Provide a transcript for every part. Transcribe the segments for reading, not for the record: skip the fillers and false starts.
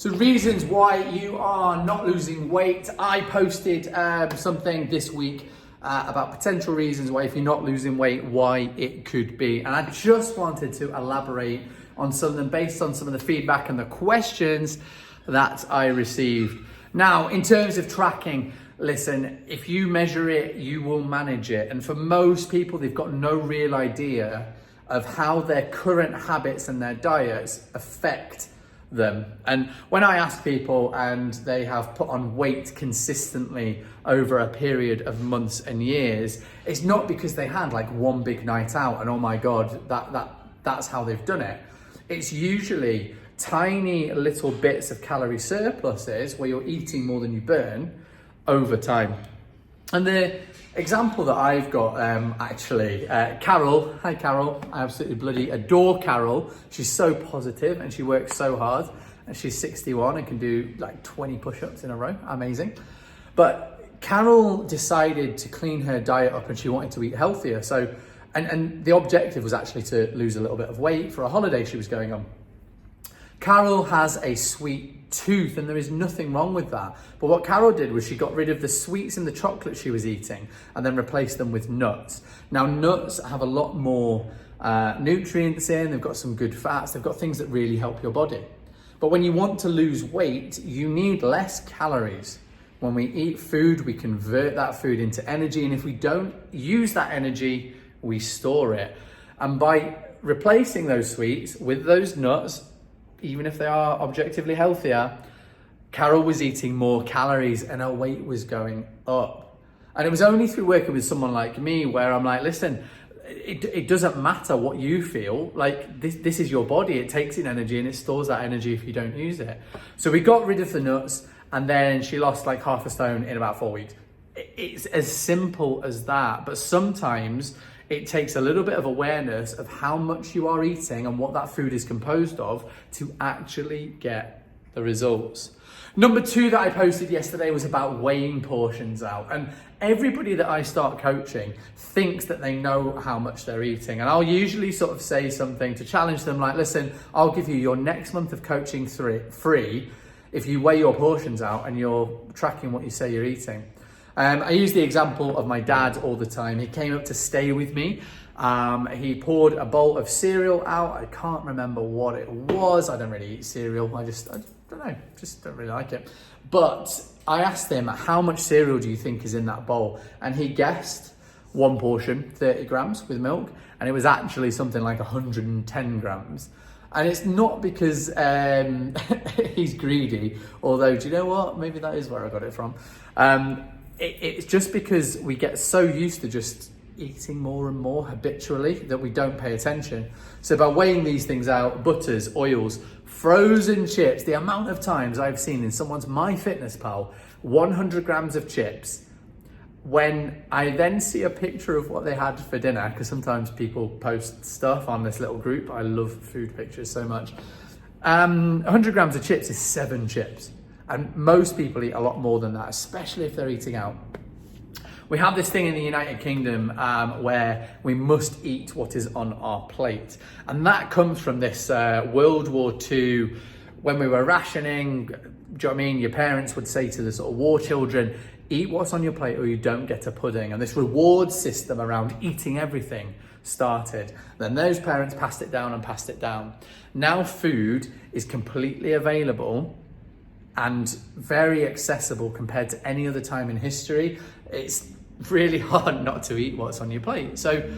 So reasons why you are not losing weight. I posted something this week about potential reasons why if you're not losing weight, why it could be. And I just wanted to elaborate on something based on some of the feedback and the questions that I received. Now, in terms of tracking, listen, if you measure it, you will manage it. And for most people, they've got no real idea of how their current habits and their diets affect them. And when I ask people and they have put on weight consistently over a period of months and years, it's not because they had like one big night out and oh my God, that's how they've done it. It's usually tiny little bits of calorie surpluses where you're eating more than you burn over time. And the example that I've got, Carol, hi Carol, I absolutely bloody adore Carol. She's so positive and she works so hard and she's 61 and can do like 20 push-ups in a row, amazing. But Carol decided to clean her diet up and she wanted to eat healthier. So, and the objective was actually to lose a little bit of weight for a holiday she was going on. Carol has a sweet tooth and there is nothing wrong with that. But what Carol did was she got rid of the sweets and the chocolate she was eating and then replaced them with nuts. Now nuts have a lot more nutrients in, they've got some good fats, they've got things that really help your body. But when you want to lose weight, you need less calories. When we eat food, we convert that food into energy, and if we don't use that energy, we store it. And by replacing those sweets with those nuts, even if they are objectively healthier, Carol was eating more calories and her weight was going up. And it was only through working with someone like me where I'm like, listen, it doesn't matter what you feel, like this is your body, it takes in energy and it stores that energy if you don't use it. So we got rid of the nuts and then she lost like half a stone in about 4 weeks. It's as simple as that, but sometimes it takes a little bit of awareness of how much you are eating and what that food is composed of to actually get the results. Number 2 that I posted yesterday was about weighing portions out. And everybody that I start coaching thinks that they know how much they're eating. And I'll usually sort of say something to challenge them like, listen, I'll give you your next month of coaching free if you weigh your portions out and you're tracking what you say you're eating. I use the example of my dad all the time. He came up to stay with me. He poured a bowl of cereal out. I can't remember what it was. I don't really eat cereal. I don't know, just don't really like it. But I asked him, how much cereal do you think is in that bowl? And he guessed one portion, 30 grams with milk. And it was actually something like 110 grams. And it's not because he's greedy, although, do you know what? Maybe that is where I got it from. It's just because we get so used to just eating more and more habitually that we don't pay attention. So by weighing these things out, butters, oils, frozen chips, the amount of times I've seen in someone's MyFitnessPal, 100 grams of chips, when I then see a picture of what they had for dinner, because sometimes people post stuff on this little group, I love food pictures so much, 100 grams of chips is 7 chips. And most people eat a lot more than that, especially if they're eating out. We have this thing in the United Kingdom where we must eat what is on our plate. And that comes from this World War II, when we were rationing. Do you know what I mean? Your parents would say to the sort of war children, eat what's on your plate or you don't get a pudding. And this reward system around eating everything started. Then those parents passed it down and passed it down. Now food is completely available and very accessible compared to any other time in history. It's really hard not to eat what's on your plate. So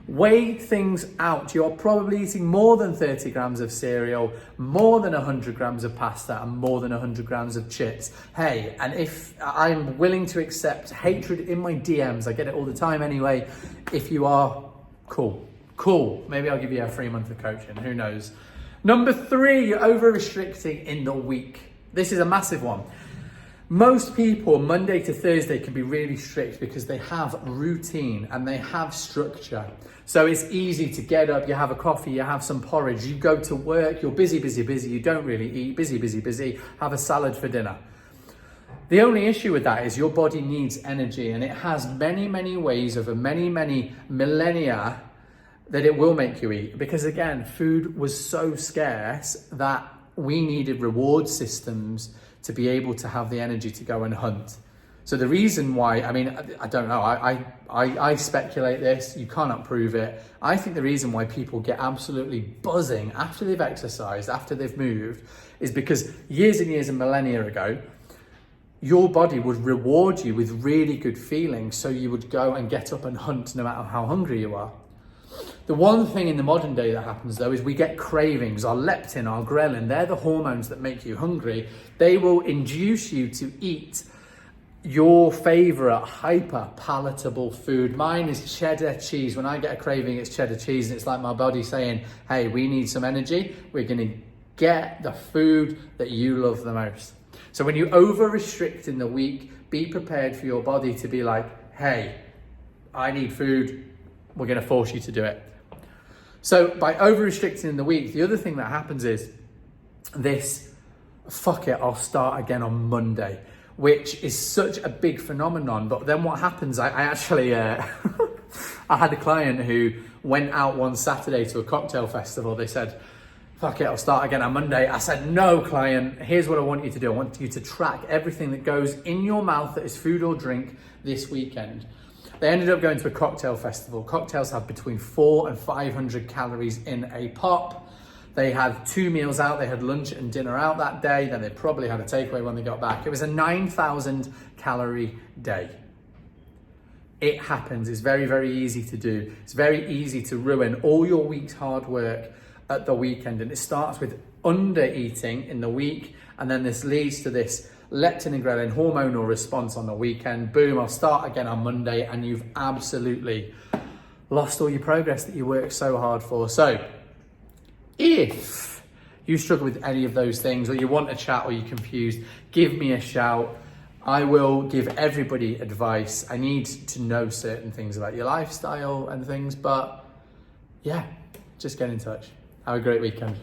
weigh things out. You're probably eating more than 30 grams of cereal, more than 100 grams of pasta, and more than 100 grams of chips. Hey, and if I'm willing to accept hatred in my DMs, I get it all the time anyway. If you are, cool. Maybe I'll give you a free month of coaching, who knows. Number 3, you're over restricting in the week. This is a massive one. Most people, Monday to Thursday, can be really strict because they have routine and they have structure. So it's easy to get up, you have a coffee, you have some porridge, you go to work, you're busy, you don't really eat, busy, have a salad for dinner. The only issue with that is your body needs energy, and it has many ways over many millennia that it will make you eat. Because again, food was so scarce that we needed reward systems to be able to have the energy to go and hunt. So the reason why, I mean, I don't know, I speculate this, you cannot prove it. I think the reason why people get absolutely buzzing after they've exercised, after they've moved, is because years and years and millennia ago, your body would reward you with really good feelings, so you would go and get up and hunt no matter how hungry you are. The one thing in the modern day that happens though is we get cravings. Our leptin, our ghrelin, they're the hormones that make you hungry. They will induce you to eat your favorite hyper palatable food. Mine is cheddar cheese. When I get a craving, it's cheddar cheese, and it's like my body saying, hey, we need some energy. We're gonna get the food that you love the most. So when you over restrict in the week, be prepared for your body to be like, hey, I need food. We're gonna force you to do it. So by over restricting in the week, the other thing that happens is this, fuck it, I'll start again on Monday, which is such a big phenomenon. But then what happens, I actually, I had a client who went out one Saturday to a cocktail festival. They said, fuck it, I'll start again on Monday. I said, no, client, here's what I want you to do. I want you to track everything that goes in your mouth that is food or drink this weekend. They ended up going to a cocktail festival. Cocktails have between 400 and 500 calories in a pop. They had 2 meals out. They had lunch and dinner out that day. Then they probably had a takeaway when they got back. It was a 9,000 calorie day. It happens. It's very, very easy to do. It's very easy to ruin all your week's hard work at the weekend. And it starts with under eating in the week. And then this leads to this leptin and ghrelin hormonal response on the weekend. Boom, I'll start again on Monday. And you've absolutely lost all your progress that you worked so hard for. So if you struggle with any of those things, or you want a chat, or you're confused, give me a shout. I will give everybody advice. I need to know certain things about your lifestyle and things, but yeah, just get in touch. Have a great weekend.